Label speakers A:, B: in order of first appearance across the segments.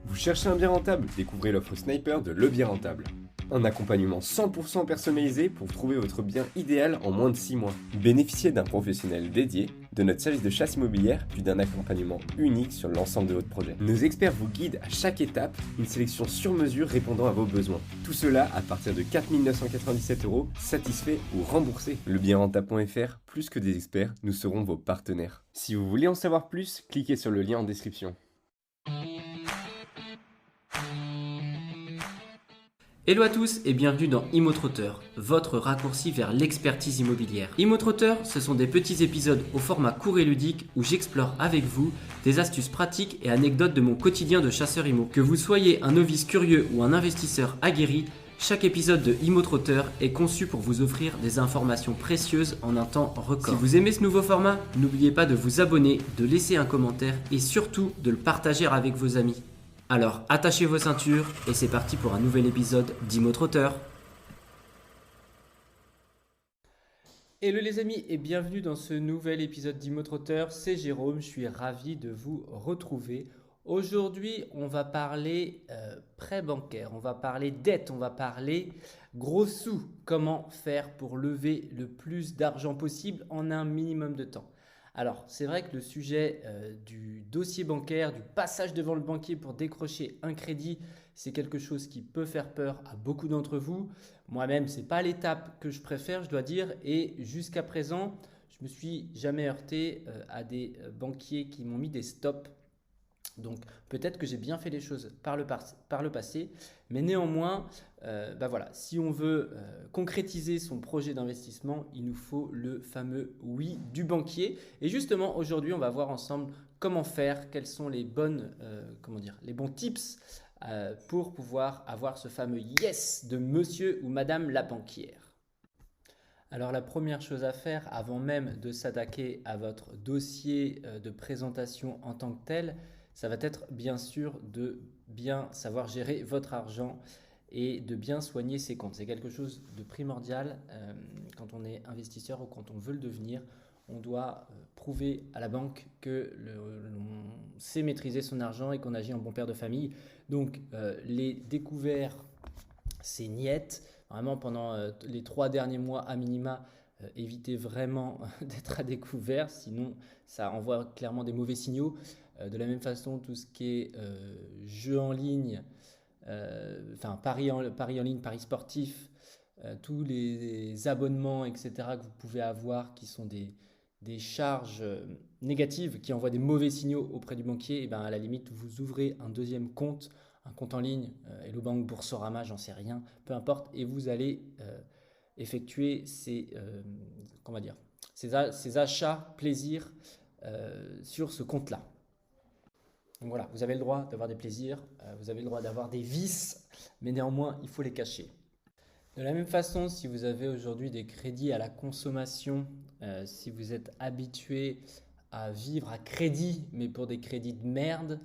A: Vous cherchez un bien rentable? Découvrez l'offre Sniper de Le Bien Rentable. Un accompagnement 100% personnalisé pour trouver votre bien idéal en moins de 6 mois. Bénéficiez d'un professionnel dédié, de notre service de chasse immobilière, puis d'un accompagnement unique sur l'ensemble de votre projet. Nos experts vous guident à chaque étape, une sélection sur mesure répondant à vos besoins. Tout cela à partir de 4 997 €, satisfait ou remboursé. Lebienrentable.fr, plus que des experts, nous serons vos partenaires. Si vous voulez en savoir plus, cliquez sur le lien en description.
B: Hello à tous et bienvenue dans ImoTrotter, votre raccourci vers l'expertise immobilière. ImoTrotter, ce sont des petits épisodes au format court et ludique où j'explore avec vous des astuces pratiques et anecdotes de mon quotidien de chasseur immo. Que vous soyez un novice curieux ou un investisseur aguerri, chaque épisode de ImoTrotter est conçu pour vous offrir des informations précieuses en un temps record. Si vous aimez ce nouveau format, n'oubliez pas de vous abonner, de laisser un commentaire et surtout de le partager avec vos amis. Alors attachez vos ceintures et c'est parti pour un nouvel épisode d'ImoTrotter. Hello les amis et bienvenue dans ce nouvel épisode d'ImoTrotter. C'est Jérôme, je suis ravi de vous retrouver. Aujourd'hui on va parler prêt bancaire, on va parler dette, on va parler gros sous. Comment faire pour lever le plus d'argent possible en un minimum de temps. Alors, c'est vrai que le sujet du dossier bancaire, du passage devant le banquier pour décrocher un crédit, c'est quelque chose qui peut faire peur à beaucoup d'entre vous. Moi-même, ce n'est pas l'étape que je préfère, je dois dire. Et jusqu'à présent, je ne me suis jamais heurté à des banquiers qui m'ont mis des stops. Donc peut-être que j'ai bien fait les choses par le passé, mais néanmoins, voilà, si on veut concrétiser son projet d'investissement, il nous faut le fameux oui du banquier. Et justement, aujourd'hui, on va voir ensemble comment faire, quels sont les les bons tips pour pouvoir avoir ce fameux yes de monsieur ou madame la banquière. Alors la première chose à faire avant même de s'attaquer à votre dossier de présentation en tant que tel, ça va être bien sûr de bien savoir gérer votre argent et de bien soigner ses comptes. C'est quelque chose de primordial quand on est investisseur ou quand on veut le devenir. On doit prouver à la banque que l'on sait maîtriser son argent et qu'on agit en bon père de famille. Donc les découverts, c'est niette. Vraiment pendant les 3 derniers mois à minima, évitez vraiment d'être à découvert, sinon ça envoie clairement des mauvais signaux. De la même façon, tout ce qui est jeu en ligne, paris en ligne, paris sportif, tous les abonnements, etc. que vous pouvez avoir qui sont des charges négatives qui envoient des mauvais signaux auprès du banquier, et ben à la limite, vous ouvrez un deuxième compte, un compte en ligne, Hello Bank, Boursorama, j'en sais rien, peu importe, et vous allez effectuer ces achats plaisir sur ce compte-là. Donc voilà, vous avez le droit d'avoir des plaisirs, vous avez le droit d'avoir des vices, mais néanmoins, il faut les cacher. De la même façon, si vous avez aujourd'hui des crédits à la consommation, si vous êtes habitué à vivre à crédit, mais pour des crédits de merde,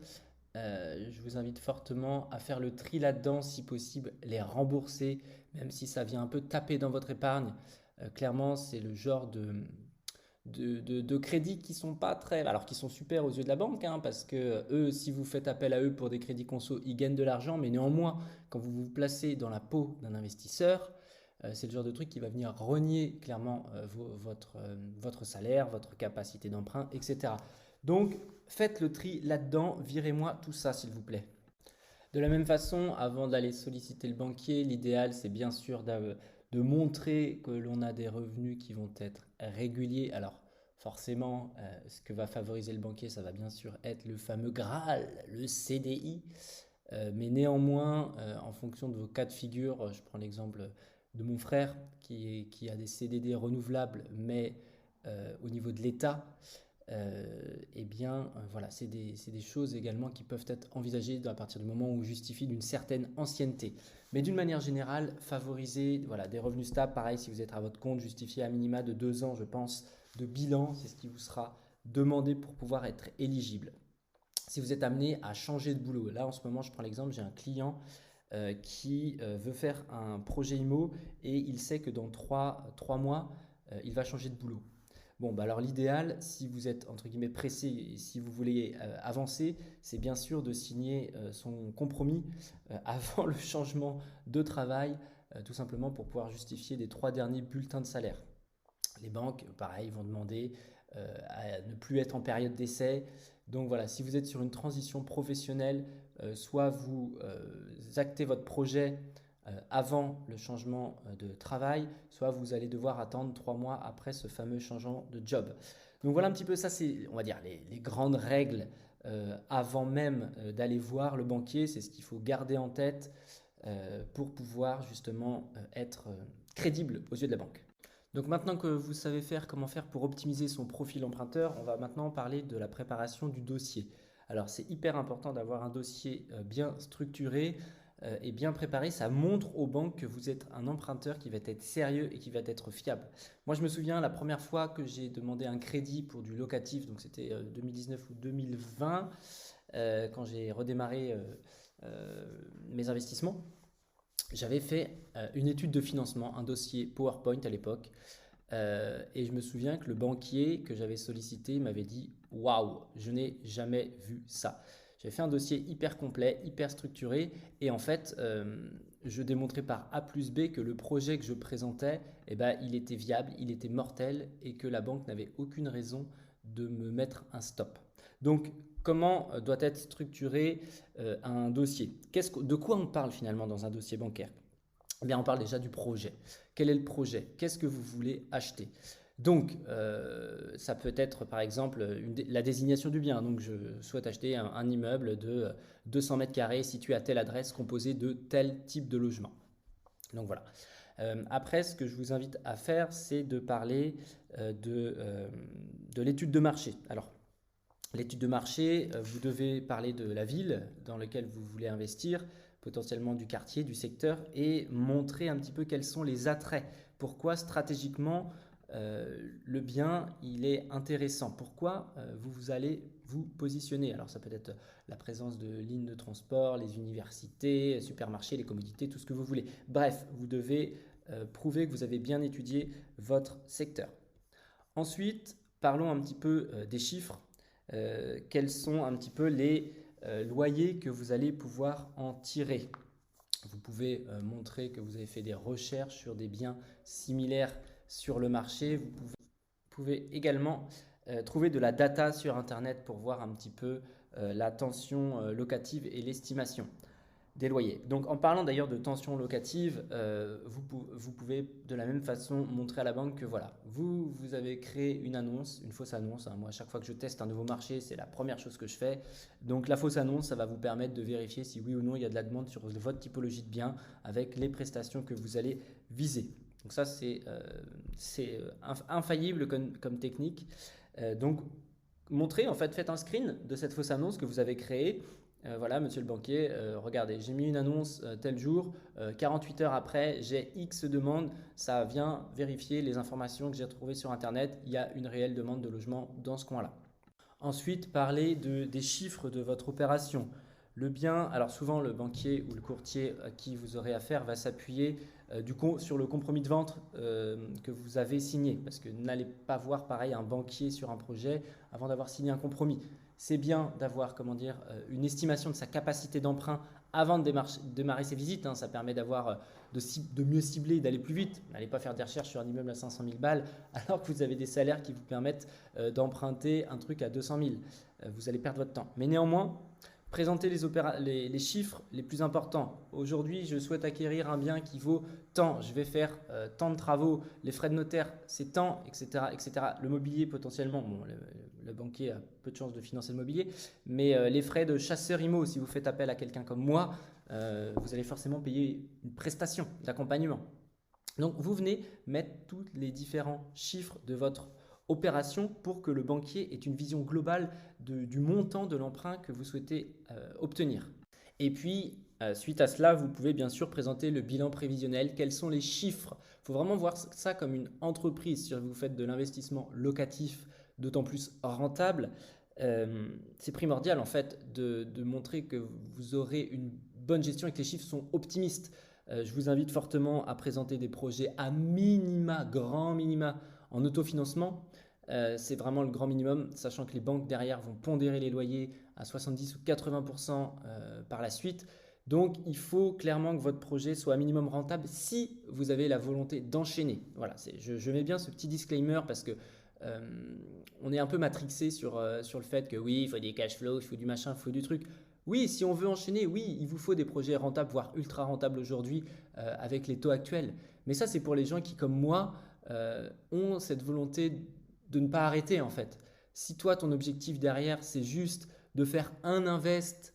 B: je vous invite fortement à faire le tri là-dedans, si possible, les rembourser, même si ça vient un peu taper dans votre épargne. Clairement, c'est le genre de crédits qui sont pas très, alors qui sont super aux yeux de la banque, hein, parce que eux, si vous faites appel à eux pour des crédits conso, ils gagnent de l'argent, mais néanmoins, quand vous vous placez dans la peau d'un investisseur, c'est le genre de truc qui va venir renier clairement votre salaire, votre capacité d'emprunt, etc. Donc, faites le tri là-dedans, virez-moi tout ça s'il vous plaît. De la même façon, avant d'aller solliciter le banquier, l'idéal c'est bien sûr de montrer que l'on a des revenus qui vont être réguliers. Alors forcément, ce que va favoriser le banquier, ça va bien sûr être le fameux Graal, le CDI. Mais néanmoins, en fonction de vos cas de figure, je prends l'exemple de mon frère qui a des CDD renouvelables, mais au niveau de l'État, voilà, c'est des choses également qui peuvent être envisagées à partir du moment où on justifie d'une certaine ancienneté. Mais d'une manière générale, favoriser voilà, des revenus stables, pareil si vous êtes à votre compte, justifier à minima de 2 ans, je pense, de bilan, c'est ce qui vous sera demandé pour pouvoir être éligible. Si vous êtes amené à changer de boulot, là en ce moment je prends l'exemple, j'ai un client qui veut faire un projet IMO et il sait que dans 3 mois, il va changer de boulot. Bon, bah alors l'idéal, si vous êtes entre guillemets pressé et si vous voulez avancer, c'est bien sûr de signer son compromis avant le changement de travail, tout simplement pour pouvoir justifier des 3 derniers bulletins de salaire. Les banques, pareil, vont demander à ne plus être en période d'essai. Donc voilà, si vous êtes sur une transition professionnelle, soit vous actez votre projet avant le changement de travail, soit vous allez devoir attendre 3 mois après ce fameux changement de job. Donc voilà un petit peu ça, c'est on va dire les grandes règles avant même d'aller voir le banquier. C'est ce qu'il faut garder en tête pour pouvoir justement être crédible aux yeux de la banque. Donc maintenant que vous savez faire comment faire pour optimiser son profil emprunteur, on va maintenant parler de la préparation du dossier. Alors c'est hyper important d'avoir un dossier bien structuré et bien préparé. Ça montre aux banques que vous êtes un emprunteur qui va être sérieux et qui va être fiable. Moi je me souviens la première fois que j'ai demandé un crédit pour du locatif, donc c'était 2019 ou 2020, quand j'ai redémarré mes investissements. J'avais fait une étude de financement, un dossier PowerPoint à l'époque, et je me souviens que le banquier que j'avais sollicité m'avait dit « Waouh, je n'ai jamais vu ça ». J'avais fait un dossier hyper complet, hyper structuré, et en fait, je démontrais par A plus B que le projet que je présentais, eh ben, il était viable, il était mortel, et que la banque n'avait aucune raison de me mettre un stop. Donc, comment doit être structuré un dossier? De quoi on parle finalement dans un dossier bancaire? Eh bien, on parle déjà du projet. Quel est le projet? Qu'est-ce que vous voulez acheter? Donc, ça peut être par exemple la désignation du bien. Donc, je souhaite acheter un immeuble de 200 mètres carrés situé à telle adresse, composé de tel type de logement. Donc voilà. Après, ce que je vous invite à faire, c'est de parler de l'étude de marché. Alors, l'étude de marché, vous devez parler de la ville dans laquelle vous voulez investir, potentiellement du quartier, du secteur, et montrer un petit peu quels sont les attraits. Pourquoi stratégiquement le bien il est intéressant. Pourquoi vous allez vous positionner. Alors ça peut être la présence de lignes de transport, les universités, supermarchés, les commodités, tout ce que vous voulez. Bref, vous devez prouver que vous avez bien étudié votre secteur. Ensuite, parlons un petit peu des chiffres. Quels sont un petit peu les loyers que vous allez pouvoir en tirer. Vous pouvez montrer que vous avez fait des recherches sur des biens similaires sur le marché. Vous pouvez également trouver de la data sur Internet pour voir un petit peu la tension locative et l'estimation des loyers. Donc en parlant d'ailleurs de tension locative, vous pouvez de la même façon montrer à la banque que voilà, vous avez créé une annonce, une fausse annonce. Moi, à chaque fois que je teste un nouveau marché, c'est la première chose que je fais. Donc la fausse annonce, ça va vous permettre de vérifier si oui ou non il y a de la demande sur votre typologie de bien avec les prestations que vous allez viser. Donc ça, c'est infaillible comme technique. Donc montrez, en fait, faites un screen de cette fausse annonce que vous avez créée. Voilà, monsieur le banquier, regardez, j'ai mis une annonce tel jour, 48 heures après, j'ai X demandes, ça vient vérifier les informations que j'ai retrouvées sur Internet, il y a une réelle demande de logement dans ce coin-là. Ensuite, parlez des chiffres de votre opération. Le bien, alors souvent le banquier ou le courtier à qui vous aurez affaire va s'appuyer sur le compromis de vente que vous avez signé, parce que n'allez pas voir pareil un banquier sur un projet avant d'avoir signé un compromis. C'est bien d'avoir une estimation de sa capacité d'emprunt avant de démarrer ses visites. Ça permet de mieux cibler et d'aller plus vite. N'allez pas faire des recherches sur un immeuble à 500 000 balles alors que vous avez des salaires qui vous permettent d'emprunter un truc à 200 000. Vous allez perdre votre temps. Mais néanmoins, présentez les chiffres les plus importants. Aujourd'hui, je souhaite acquérir un bien qui vaut tant. Je vais faire tant de travaux. Les frais de notaire, c'est tant, etc., etc. Le mobilier, potentiellement, le banquier a peu de chances de financer le mobilier, mais les frais de chasseur IMO, si vous faites appel à quelqu'un comme moi, vous allez forcément payer une prestation d'accompagnement. Donc, vous venez mettre tous les différents chiffres de votre opération pour que le banquier ait une vision globale du montant de l'emprunt que vous souhaitez obtenir. Et puis, suite à cela, vous pouvez bien sûr présenter le bilan prévisionnel. Quels sont les chiffres? Il faut vraiment voir ça comme une entreprise. Si vous faites de l'investissement locatif, d'autant plus rentable, c'est primordial en fait de montrer que vous aurez une bonne gestion et que les chiffres sont optimistes. Je vous invite fortement à présenter des projets à minima, grand minima, en autofinancement. C'est vraiment le grand minimum, sachant que les banques derrière vont pondérer les loyers à 70 ou 80% par la suite. Donc, il faut clairement que votre projet soit un minimum rentable si vous avez la volonté d'enchaîner. Voilà, je mets bien ce petit disclaimer parce que on est un peu matrixé sur le fait que oui, il faut des cash flows, il faut du machin, il faut du truc. Oui, si on veut enchaîner, oui, il vous faut des projets rentables, voire ultra rentables aujourd'hui avec les taux actuels. Mais ça, c'est pour les gens qui, comme moi, ont cette volonté de ne pas arrêter en fait. Si toi, ton objectif derrière, c'est juste de faire un invest,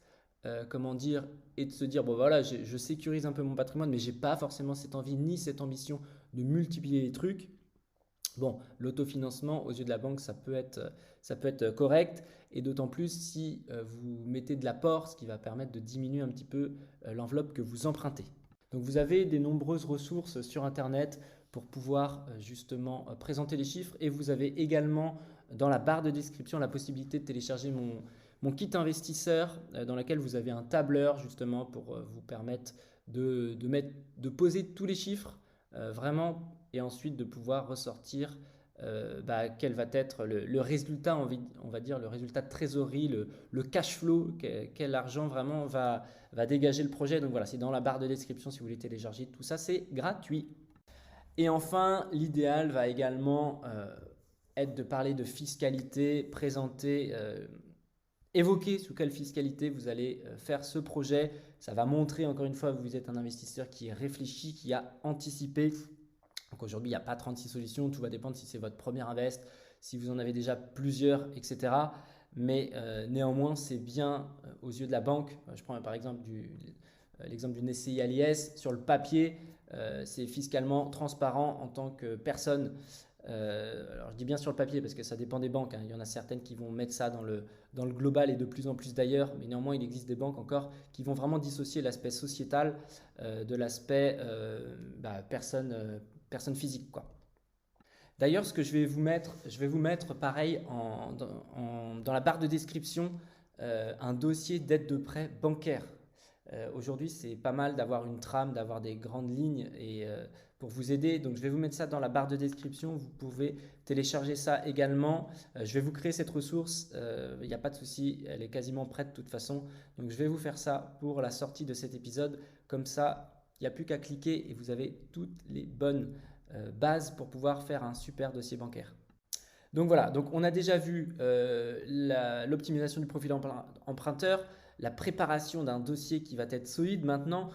B: comment dire, et de se dire, bon voilà, je sécurise un peu mon patrimoine, mais j'ai pas forcément cette envie ni cette ambition de multiplier les trucs. Bon, l'autofinancement aux yeux de la banque, ça peut être correct, et d'autant plus si vous mettez de l'apport, ce qui va permettre de diminuer un petit peu l'enveloppe que vous empruntez. Donc vous avez des nombreuses ressources sur Internet pour pouvoir justement présenter les chiffres, et vous avez également dans la barre de description la possibilité de télécharger mon kit investisseur dans lequel vous avez un tableur justement pour vous permettre de poser tous les chiffres vraiment, et ensuite de pouvoir ressortir quel va être le résultat, on va dire le résultat de trésorerie, le cash flow, quel argent vraiment va dégager le projet. Donc voilà, c'est dans la barre de description si vous voulez télécharger. Tout ça, c'est gratuit. Et enfin, l'idéal va également être de parler de fiscalité, présenter, évoquer sous quelle fiscalité vous allez faire ce projet. Ça va montrer encore une fois que vous êtes un investisseur qui est réfléchi, qui a anticipé. Donc aujourd'hui, il n'y a pas 36 solutions, tout va dépendre si c'est votre premier invest, si vous en avez déjà plusieurs, etc. Mais néanmoins, c'est bien aux yeux de la banque. Je prends par exemple l'exemple d'une SCI à l'IS. Sur le papier, c'est fiscalement transparent en tant que personne. Alors je dis bien sur le papier parce que ça dépend des banques, hein. Il y en a certaines qui vont mettre ça dans le global et de plus en plus d'ailleurs, mais néanmoins il existe des banques encore qui vont vraiment dissocier l'aspect sociétal de l'aspect personne physique, quoi. D'ailleurs, ce que je vais vous mettre pareil dans la barre de description un dossier d'aide de prêt bancaire. Aujourd'hui, c'est pas mal d'avoir une trame, d'avoir des grandes lignes et pour vous aider. Donc, je vais vous mettre ça dans la barre de description. Vous pouvez télécharger ça également. Je vais vous créer cette ressource. Il n'y a pas de souci. Elle est quasiment prête de toute façon. Donc, je vais vous faire ça pour la sortie de cet épisode. Comme ça, il n'y a plus qu'à cliquer et vous avez toutes les bonnes bases pour pouvoir faire un super dossier bancaire. Donc voilà, donc on a déjà vu l'optimisation du profil emprunteur, la préparation d'un dossier qui va être solide. Maintenant,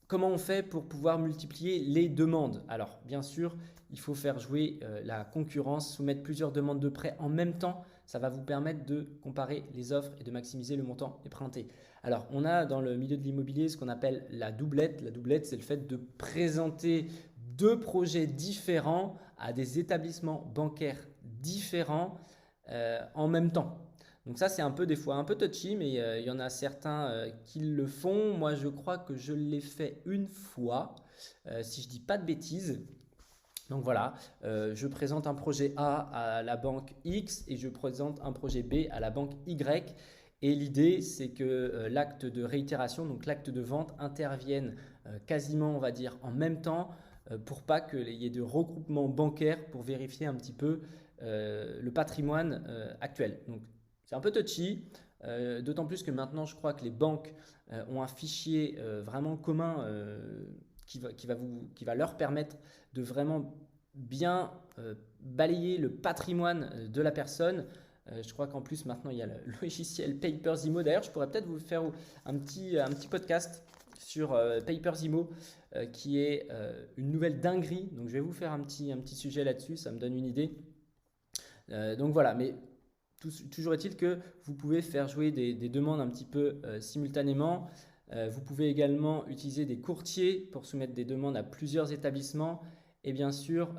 B: comment on fait pour pouvoir multiplier les demandes? Alors, bien sûr, il faut faire jouer la concurrence, soumettre plusieurs demandes de prêt en même temps. Ça va vous permettre de comparer les offres et de maximiser le montant emprunté. Alors, on a dans le milieu de l'immobilier ce qu'on appelle la doublette. La doublette, c'est le fait de présenter deux projets différents à des établissements bancaires différents en même temps. Donc ça, c'est un peu des fois un peu touchy, mais il y en a certains qui le font. Moi, je crois que je l'ai fait une fois, si je dis pas de bêtises. Donc voilà, je présente un projet A à la banque X et je présente un projet B à la banque Y. Et l'idée, c'est que l'acte de réitération, donc l'acte de vente, intervienne quasiment, on va dire, en même temps pour pas qu'il y ait de regroupement bancaire pour vérifier un petit peu le patrimoine actuel. Donc c'est un peu touchy, d'autant plus que maintenant, je crois que les banques ont un fichier vraiment commun qui va leur permettre de vraiment bien balayer le patrimoine de la personne. Je crois qu'en plus, maintenant, il y a le logiciel Papersimo. D'ailleurs, je pourrais peut-être vous faire un petit podcast sur Papersimo, qui est une nouvelle dinguerie. Donc, je vais vous faire un petit sujet là-dessus. Ça me donne une idée. Donc, voilà. Mais toujours est-il que vous pouvez faire jouer des demandes un petit peu simultanément. Vous pouvez également utiliser des courtiers pour soumettre des demandes à plusieurs établissements. Et bien sûr,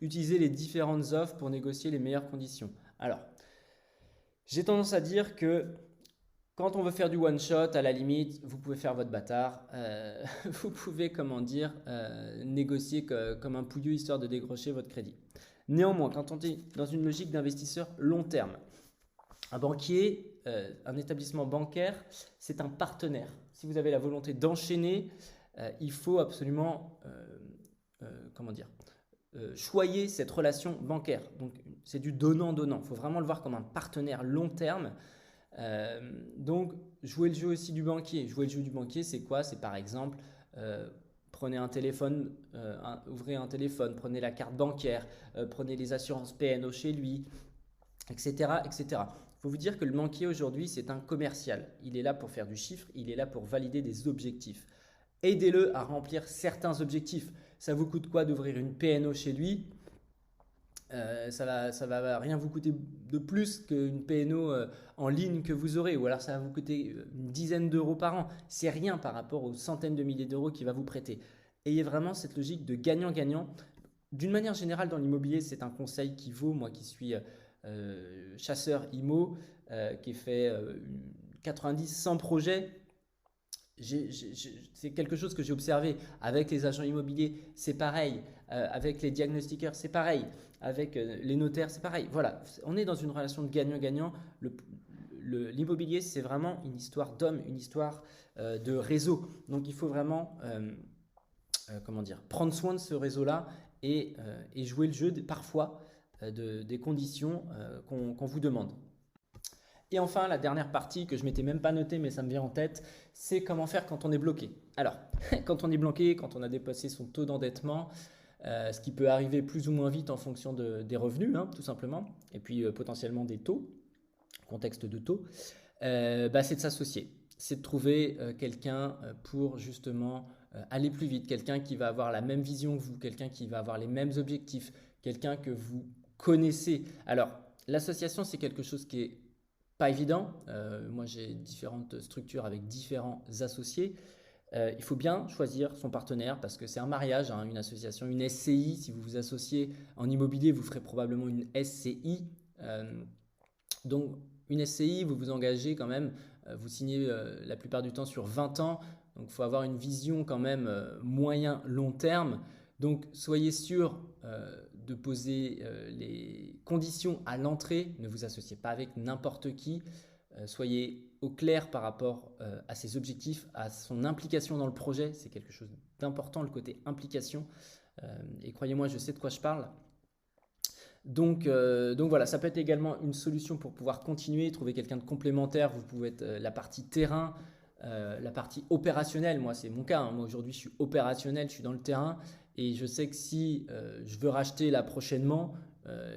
B: utiliser les différentes offres pour négocier les meilleures conditions. Alors, j'ai tendance à dire que quand on veut faire du one shot, à la limite, vous pouvez faire votre bâtard. Vous pouvez, négocier comme un pouilleux histoire de décrocher votre crédit. Néanmoins, quand on est dans une logique d'investisseur long terme, un banquier, un établissement bancaire, c'est un partenaire. Si vous avez la volonté d'enchaîner, il faut absolument, choyer cette relation bancaire. Donc, c'est du donnant-donnant. Il faut vraiment le voir comme un partenaire long terme. Donc, jouer le jeu aussi du banquier. Jouer le jeu du banquier, c'est quoi? C'est par exemple, prenez un téléphone, ouvrez un téléphone, prenez la carte bancaire, prenez les assurances PNO chez lui, etc., etc. Il faut vous dire que le banquier aujourd'hui, c'est un commercial. Il est là pour faire du chiffre, il est là pour valider des objectifs. Aidez-le à remplir certains objectifs. Ça vous coûte quoi d'ouvrir une PNO chez lui? Ça va rien vous coûter de plus qu'une PNO en ligne que vous aurez, ou alors ça va vous coûter une dizaine d'euros par an. C'est rien par rapport aux centaines de milliers d'euros qu'il va vous prêter. Ayez vraiment cette logique de gagnant-gagnant. D'une manière générale, dans l'immobilier, c'est un conseil qui vaut, moi qui suis chasseur IMO, qui ai fait 90-100 projets. C'est quelque chose que j'ai observé avec les agents immobiliers, c'est pareil, avec les diagnostiqueurs, c'est pareil, avec les notaires, c'est pareil. Voilà, on est dans une relation de gagnant-gagnant. L'immobilier, c'est vraiment une histoire d'homme, une histoire de réseau. Donc, il faut vraiment prendre soin de ce réseau-là et jouer le jeu parfois des conditions qu'on vous demande. Et enfin, la dernière partie que je ne m'étais même pas notée, mais ça me vient en tête, c'est comment faire quand on est bloqué. Alors, quand on est bloqué, quand on a dépassé son taux d'endettement, ce qui peut arriver plus ou moins vite en fonction des revenus, tout simplement, et puis potentiellement des taux, contexte de taux, c'est de s'associer. C'est de trouver quelqu'un pour justement aller plus vite, quelqu'un qui va avoir la même vision que vous, quelqu'un qui va avoir les mêmes objectifs, quelqu'un que vous connaissez. Alors, l'association, c'est quelque chose qui est pas évident. Moi, j'ai différentes structures avec différents associés. Il faut bien choisir son partenaire parce que c'est un mariage, une association, une SCI. Si vous vous associez en immobilier, vous ferez probablement une SCI. Donc, une SCI, vous vous engagez quand même, vous signez la plupart du temps sur 20 ans. Donc, il faut avoir une vision quand même moyen-long terme. Donc, soyez sûr de poser les conditions à l'entrée. Ne vous associez pas avec n'importe qui. Soyez au clair par rapport à ses objectifs, à son implication dans le projet. C'est quelque chose d'important, le côté implication. Et croyez-moi, je sais de quoi je parle. Donc voilà, ça peut être également une solution pour pouvoir continuer, trouver quelqu'un de complémentaire. Vous pouvez être la partie terrain, la partie opérationnelle. Moi, c'est mon cas. Moi, aujourd'hui, je suis opérationnel, je suis dans le terrain. Et je sais que si je veux racheter là prochainement,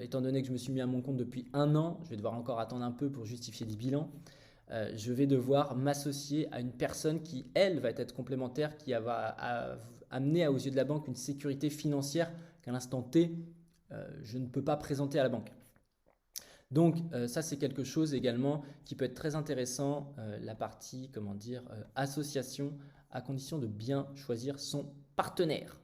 B: étant donné que je me suis mis à mon compte depuis 1 an, je vais devoir encore attendre un peu pour justifier des bilans, je vais devoir m'associer à une personne qui, elle, va être complémentaire, qui va amener aux yeux de la banque une sécurité financière qu'à l'instant T, je ne peux pas présenter à la banque. Donc ça, c'est quelque chose également qui peut être très intéressant, la partie, association, à condition de bien choisir son partenaire.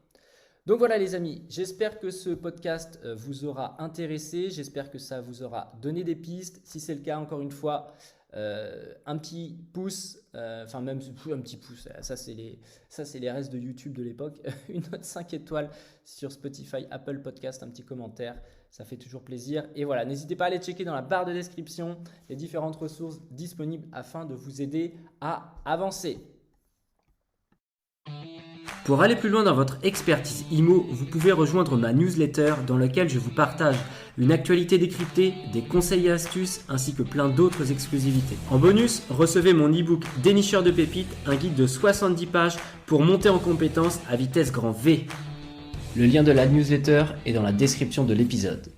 B: Donc voilà les amis, j'espère que ce podcast vous aura intéressé, j'espère que ça vous aura donné des pistes. Si c'est le cas, encore une fois, un petit pouce, même un petit pouce, ça c'est les restes de YouTube de l'époque, une note 5 étoiles sur Spotify, Apple Podcast, un petit commentaire, ça fait toujours plaisir. Et voilà, n'hésitez pas à aller checker dans la barre de description les différentes ressources disponibles afin de vous aider à avancer.
C: Pour aller plus loin dans votre expertise IMO, vous pouvez rejoindre ma newsletter dans laquelle je vous partage une actualité décryptée, des conseils et astuces ainsi que plein d'autres exclusivités. En bonus, recevez mon e-book Dénicheur de pépites, un guide de 70 pages pour monter en compétences à vitesse grand V. Le lien de la newsletter est dans la description de l'épisode.